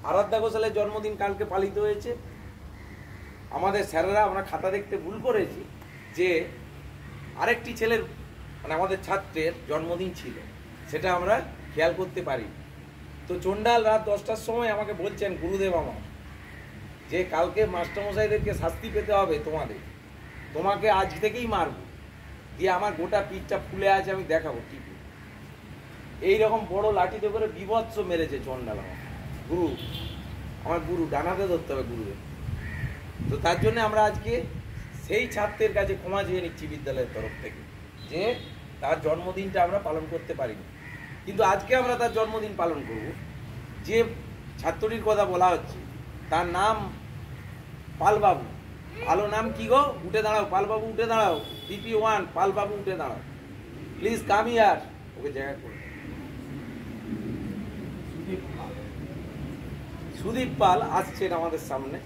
আরাধ্যা ঘোষালের জন্মদিন কালকে পালিত হয়েছে। আমাদের স্যারেরা আমরা খাতা দেখতে ভুল করেছি যে আরেকটি ছেলের মানে আমাদের ছাত্রের জন্মদিন ছিল, সেটা আমরা খেয়াল করতে পারি। তো চণ্ডাল রাত 10টার সময় আমাকে বলছেন গুরুদেব আমার যে কালকে মাস্টারমশাইদেরকে শাস্তি পেতে হবে, তোমাকে আজ থেকেই মারবো, দিয়ে আমার গোটা পিঠটা ফুলে আছে, আমি দেখাবো টিপি। এইরকম বড় লাঠিতে করে বিভৎস মেরেছে চণ্ডাল আমার গুরু ডানাতে ধরতে হবে গুরুদেব। তো তার জন্য আমরা আজকে সেই ছাত্রের কাছে ক্ষমা চেয়ে নিচ্ছি বিদ্যালয়ের তরফ থেকে যে তার জন্মদিনটা আমরা পালন করতে পারিনি, কিন্তু আজকে আমরা তার জন্মদিন পালন করব। যে ছাত্রটির কথা বলা হচ্ছে তার নাম পালবাবু। ভালো নাম কি গো? উঠে দাঁড়াও পালবাবু, উঠে দাঁড়াও। PP1 পালবাবু উঠে দাঁড়াও, প্লিজ কাম হিয়ার। ওকে জায়গা করে সুদীপ পাল আসছেন আমাদের সামনে,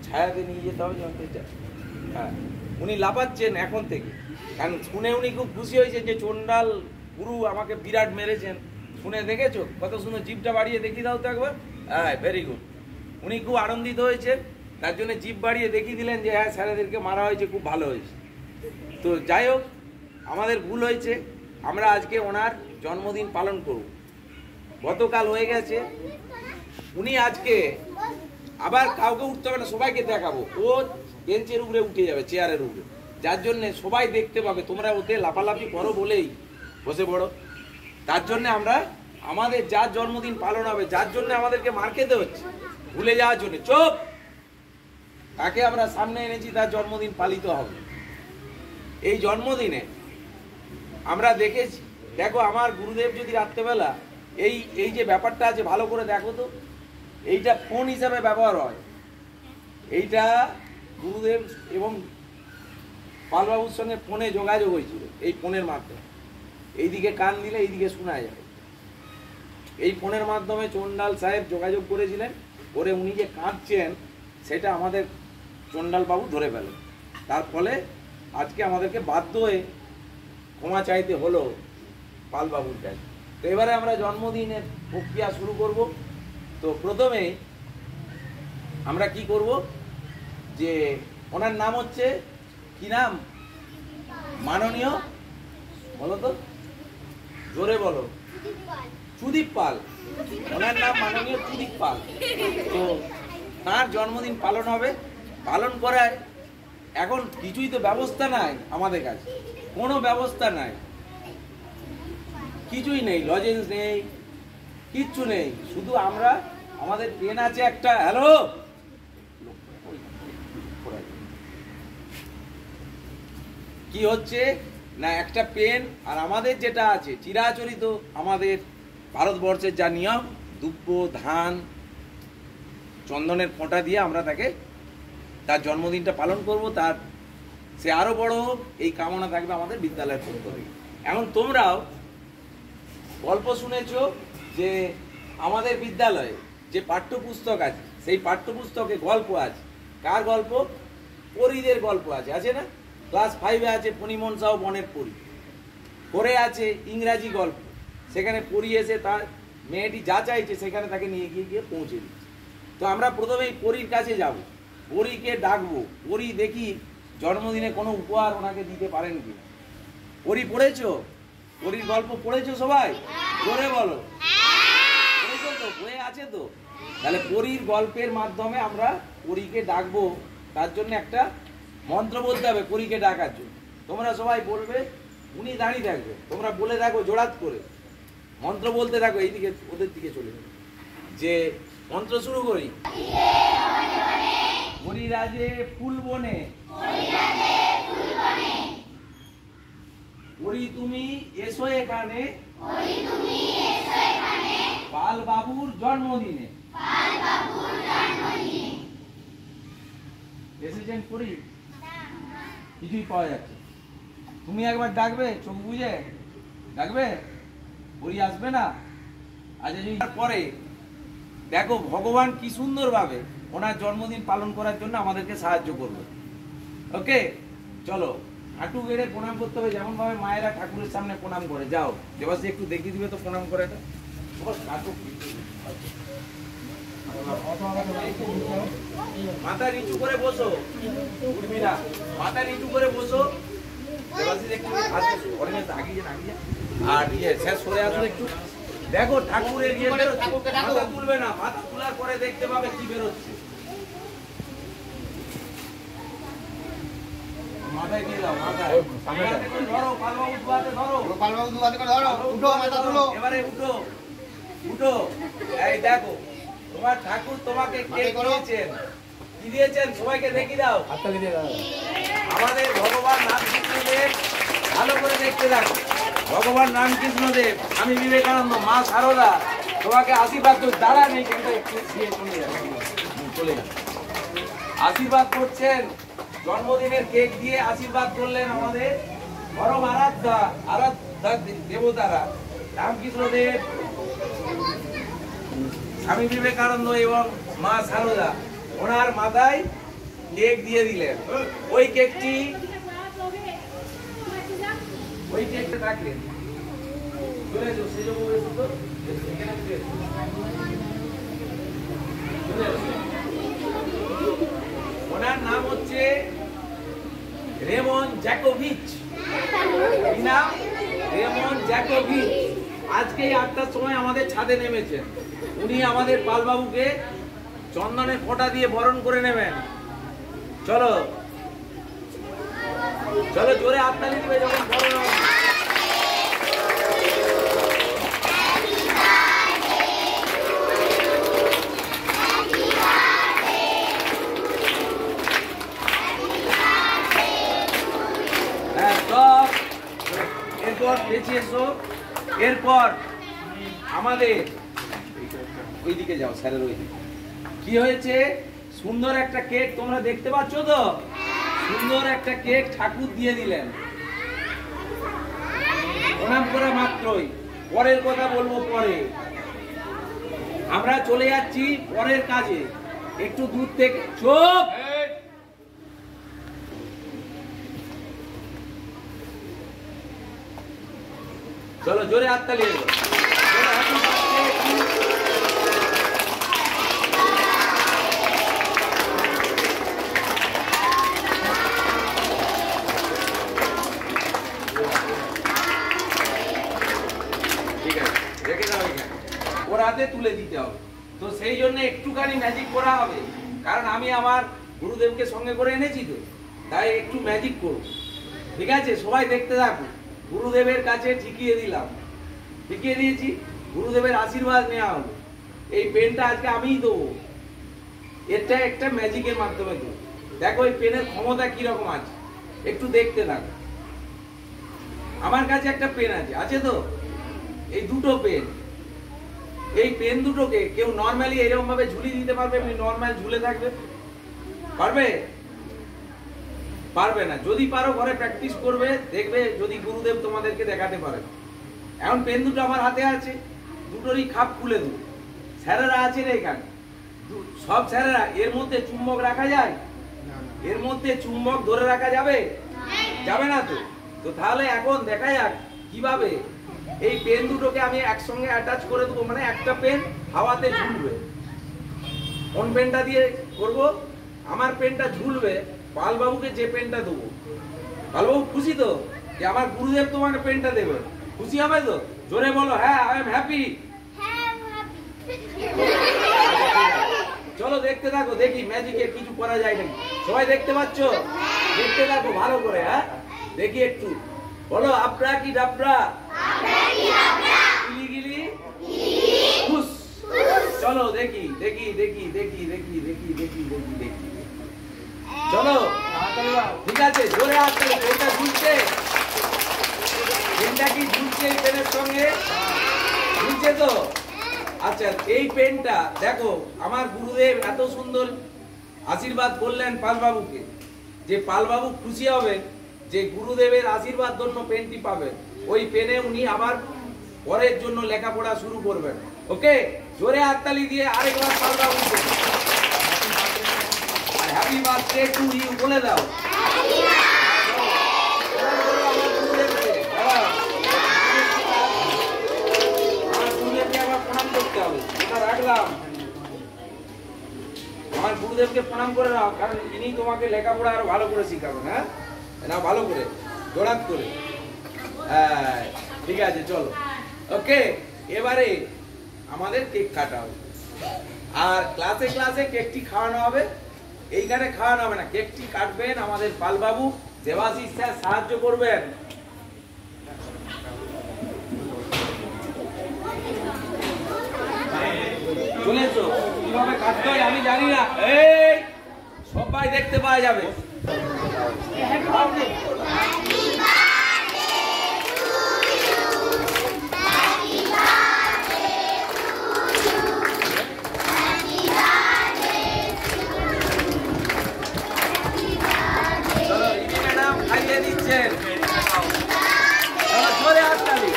ছায়াতে নিয়ে যেতে হবে জানতে চাই। হ্যাঁ, উনি লাফাচ্ছেন এখন থেকে, কারণ শুনে উনি খুব খুশি হয়েছে যে চণ্ডাল গুরু আমাকে বিরাট মেরেছেন। শুনে দেখেছো কত শুনে জিভটা বাড়িয়ে দেখিয়ে দাও তো একবার। হ্যাঁ, ভেরি গুড। উনি খুব আনন্দিত হয়েছেন, তার জন্য জিভ বাড়িয়ে দেখিয়ে দিলেন যে হ্যাঁ স্যারেদেরকে মারা হয়েছে, খুব ভালো হয়েছে। তো যাই হোক, আমাদের ভুল হয়েছে, আমরা আজকে ওনার জন্মদিন পালন করব। গতকাল হয়ে গেছে, উনি আজকে আবার কাউকে উঠতে হবে না, সবাইকে দেখাবো। ও বেঞ্চের উপরে উঠে যাবে, চেয়ারের উপরে, যার জন্যে সবাই দেখতে পাবে। তোমরা ওতে লাফালাফি করো বলেই বসে পড়ো। তার জন্য আমরা আমাদের যার জন্মদিন পালন হবে, যার জন্য আমাদেরকে মার খেতে হচ্ছে ভুলে যাওয়ার জন্য, চুপ, তাকে আমরা সামনে এনেছি, তার জন্মদিন পালিত হবে। এই জন্মদিনে আমরা দেখেছি, দেখো আমার গুরুদেব যদি রাত্রেবেলা এই যে ব্যাপারটা আছে ভালো করে দেখো তো, এইটা ফোন হিসাবে ব্যবহার হয়। এইটা গুরুদেব এবং পালবাবুর সঙ্গে ফোনে যোগাযোগ হয়েছিল, এই ফোনের মাধ্যমে। এইদিকে কান দিলে এইদিকে শোনা যাবে। এই ফোনের মাধ্যমে চণ্ডাল সাহেব যোগাযোগ করেছিলেন, করে উনি যে কাঁদছেন সেটা আমাদের চণ্ডাল বাবু ধরে পেলেন। তার ফলে আজকে আমাদেরকে বাধ্য হয়ে ক্ষমা চাইতে হলো পালবাবুর কাছে। তো এবারে আমরা জন্মদিনের প্রক্রিয়া শুরু করব। তো প্রথমে আমরা কি করব, যে ওনার নাম হচ্ছে কি নাম? মাননীয়, বলো তো, জোরে বলো। সুদীপ পাল। ওনার নাম মাননীয় সুদীপ পাল। তো তার জন্মদিন পালন হবে। পালন করার এখন কিছুই তো ব্যবস্থা নাই আমাদের কাছে, কোনো ব্যবস্থা নাই, কিছুই নেই, লজেন্স নেই, কিচ্ছু নেই। শুধু আমরা, আমাদের পেন আছে একটা, হ্যালো, কি হচ্ছে না, একটা পেন আর আমাদের যেটা আছে চিরাচরিত আমাদের ভারতবর্ষের যা নিয়ম, দুব্য, ধান, চন্দনের ফোঁটা দিয়ে আমরা তাকে তার জন্মদিনটা পালন করব। তার সে আরো বড় হোক, এই কামনা থাকবে আমাদের বিদ্যালয়ের পক্ষ থেকে। এখন তোমরাও গল্প শুনেছো যে আমাদের বিদ্যালয়ে যে পাঠ্যপুস্তক আছে, সেই পাঠ্যপুস্তকে গল্প আছে। কার গল্প? পরীদের গল্প আছে, আছে না? ক্লাস 5-এ আছে ফণিমন সাহ বনের পরী। পরে আছে ইংরাজি গল্প, সেখানে পরী এসে তার মেয়েটি যা চাইছে সেখানে তাকে নিয়ে গিয়ে পৌঁছে দিচ্ছে। তো আমরা প্রথমেই পরীর কাছে যাব, পরীকে ডাকবো, পরী দেখি জন্মদিনে কোনো উপহার ওনাকে দিতে পারেন কি। পরী পড়েছো? পরীর গল্প পড়েছো সবাই? জোরে বলো। পড়েছো তো? বইয়ে আছে তো? তাহলে পরীর গল্পের মাধ্যমে আমরা পরীকে ডাকবো। তার জন্য একটা মন্ত্র বলতে হবে পরীকে ডাকার জন্য। তোমরা সবাই বলবে, উনি দাঁড়িয়ে থাকবে, তোমরা বলে থাকো জোড়াত করে, মন্ত্র বলতে থাকো, এইদিকে ওদের দিকে চলে যাবে। যে মন্ত্র শুরু করি, হরিরাজে ফুল বনে, হরি তুমি এসো এখানে, পাল বাবুর জন্মদিনে। এসেছেন পরি? কিছুই পাওয়া যাচ্ছে। তুমি একবার ডাকবে, চোখ বুঝে ডাকবে, পরি আসবে না? আচ্ছা, পরে দেখো ভগবান কি সুন্দর ভাবে ওনার জন্মদিন পালন করার জন্য আমাদেরকে সাহায্য করবে। ওকে, চলো হাঁটু গেড়ে প্রণাম করতে হবে, যেমন ভাবে মায়েরা ঠাকুরের সামনে প্রণাম করে। যাও দেবাসী একটু দেখিয়ে দিবে তো প্রণাম করে। এটা মাথা নিচু করে বসো, উঠবি না, মাথা নিচু করে বসো। আর ইয়ে শেষ করে আসুন একটু। দেখো ঠাকুরের ইয়ে মাথা তুলবে না, মাথা তোলার পরে দেখতে পাবে কি বেরোচ্ছে। মাথায় দিয়ে দাও, মাথায় ধরো, পালবাবু দুয়াতে ধরো, পালবাবু দুয়াতে ধরো, উঠো, মাথা তুলো, এবারে উঠো, উঠো। এই দেখো তোমার ঠাকুর তোমাকে কে দিয়েছেন, কি দিয়েছেন সবাইকে দেখিয়ে দাও, হাততালি দিয়ে দাও। আমাদের ভগবান রামকৃষ্ণদেব, ভালো করে দেখতে থাকো, ভগবান রামকৃষ্ণদেব, স্বামী বিবেকানন্দ, মা সারদা তোমাকে আশীর্বাদ করছে। দাঁড়া নেই কিন্তু একটু চলে যান, আশীর্বাদ করছেন। জন্মদিনের কেক দিয়ে আশীর্বাদ করলেন আমাদের পরম আরাধ্যা দেবতারা রামকৃষ্ণদেব, স্বামী বিবেকানন্দ এবং মা সারদা। ওনার মাথায় কেক দিয়ে দিলেন। ওই কেকটা রাখলেন। চলে যাও, সেই জন্য ওনার নাম হচ্ছে রেমন জ্যাকোভিচ। কি নাম? রেমন জ্যাকোভিচ। আজকে 8টার সময় আমাদের ছাদে নেমেছেন। উনি আমাদের পালবাবুকে চন্দনের ফোঁটা দিয়ে বরণ করে নেবেন। চলো চলো, জোরে হাততালি দিবে যখন বরণ হবে। এরপর পেছিয়ে এসো। এরপর আমাদের ওইদিকে যাও, স্যারের ওইদিকে। কি হয়েছে? সুন্দর একটা কেক তোমরা দেখতে পাচ্ছ তো? সুন্দর একটা কেক ঠাকুর দিয়ে দিলেন প্রণাম করা মাত্রই। পরের কথা বলবো পরে, আমরা চলে যাচ্ছি পরের কাজে। একটু দূর থেকে চুপ, চলো জোরে হাততালি দিও। ঠিক আছে, রেখে দাও এখানে, ওর হাতে তুলে দিতে হবে। তো সেই জন্য একটুখানি ম্যাজিক করা হবে, কারণ আমি আমার গুরুদেবকে সঙ্গে করে এনেছি, তো তাই একটু ম্যাজিক করব। ঠিক আছে, সবাই দেখতে থাকুন। গুরুদেবের কাছে ঠিকিয়ে দিলাম, ঠিকিয়ে দিয়েছি, গুরুদেবের আশীর্বাদ নেওয়া হলো। এই পেনটা আজকে আমিই দেবো, এটা একটা ম্যাজিকের মাধ্যমে দেবো। দেখো এই পেনের ক্ষমতা কিরকম আছে, একটু দেখতে থাকো। আমার কাছে একটা পেন আছে তো, এই দুটো পেন। এই পেন দুটোকে কেউ নর্মালি এরকম ভাবে ঝুলিয়ে দিতে পারবে? এমনি নর্মাল ঝুলে থাকবে, পারবে? পারবে না। যদি পারো ঘরে প্র্যাকটিস করবে, দেখবে যদি গুরুদেব তোমাদেরকে দেখাতে পারে। এখন পেন দুটো আমার হাতে আছে, দুটোরই খাপ খুলে দেবো। স্যারেরা আছেন এখানে, সব স্যারেরা। এর মধ্যে চুম্বক রাখা যায়? এর মধ্যে চুম্বক ধরে রাখা যাবে? যাবে না তো। তো তাহলে এখন দেখা যাক কিভাবে এই পেন দুটোকে আমি একসঙ্গে অ্যাটাচ করে দেবো। মানে একটা পেন হাওয়াতে ঝুলবে। কোন পেনটা দিয়ে করব? আমার পেনটা ঝুলবে, পালবাবুকে যে পেনটা দেবো। পালবাবু খুশি তো যে আমার গুরুদেব তোমাকে পেনটা দেবে? খুশি হবে তো? জোরে বলো, হ্যাঁ আই এম হ্যাপি। চলো দেখতে থাকো, দেখি ম্যাজিকে কিছু করা যায় নাকি। সবাই দেখতে পাচ্ছ? দেখতে থাকো ভালো করে। হ্যাঁ দেখি একটু বলো, আপরা কি ডাবরা, গিলি গিলি খুশ। চলো দেখি দেখি দেখি দেখি দেখি দেখি দেখি দেখি দেখি। চলো ঠিক আছে, জোরে আসতে। এটা ঝুলছে, পেনটা কি ঝুলছে এই পেনের সঙ্গে? ঝুলছে তো? আচ্ছা, এই পেনটা দেখো, আমার গুরুদেব এত সুন্দর আশীর্বাদ করলেন পালবাবুকে, যে পালবাবু খুশি হবেন যে গুরুদেবের আশীর্বাদ জন্য পেনটি পাবেন। ওই পেনে উনি আবার পরের জন্য লেখাপড়া শুরু করবেন। ওকে, জোরে হাততালি দিয়ে আরেকবার পালবাবুকে হ্যাপি বার্থডে টু ইউ বলে দাও। আমার গুরুদেবকে আবার প্রণাম করতে হবে। এটা রাখলাম। গুরুদেবকে প্রণাম করে নাও, কারণ ইনি তোমাকে লেখাপড়া আরো ভালো করে শিখাবেন। হ্যাঁ না, ভালো করে জোড়াত করে। হ্যাঁ ঠিক আছে, চলো। ওকে, এবারে আমাদের কেক কাটা হবে, আর ক্লাসে ক্লাসে কেকটি খাওয়ানো হবে। এইখানে খাওয়ানো হবে না, কেকটি কাটবেন আমাদের পালবাবু, দেবাশিস স্যার সাহায্য করবেন। চলেছো, কিভাবে কাটতে হয় আমি জানি না, এই সবাই দেখতে পাওয়া যাবে। চলো, রিমি ম্যাডাম খাইয়ে দিচ্ছেন। চলো, জোরে হাততালি।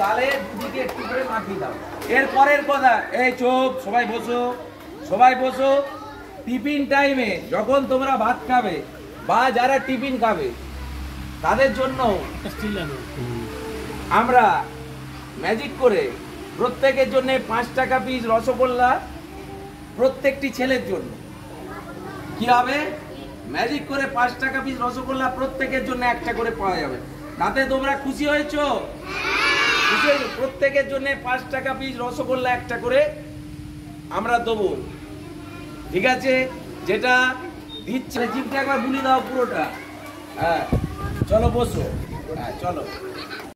গালে দুদিকে একটু করে মাখিয়ে দাও। এরপরের কথা, এই চোখ, সবাই বসো, সবাই বসো। টিফিন টাইমে যখন তোমরা ভাত খাবে বা যারা টিফিন খাবে তাদের জন্য আমরা ম্যাজিক করে প্রত্যেকের জন্য 5 টাকা পিস রসগোল্লা, প্রত্যেকটি ছেলের জন্য কি হবে, ম্যাজিক করে 5 টাকা পিস রসগোল্লা প্রত্যেকের জন্য একটা করে পাওয়া যাবে। তাতে তোমরা খুশি হয়েছো? প্রত্যেকের জন্য 5 টাকা পিস রসগোল্লা একটা করে আমরা দেবো, ঠিক আছে? যেটা দিচ্ছে জিপটা একবার বুলি দাও পুরোটা। হ্যাঁ চলো বসো, হ্যাঁ চলো।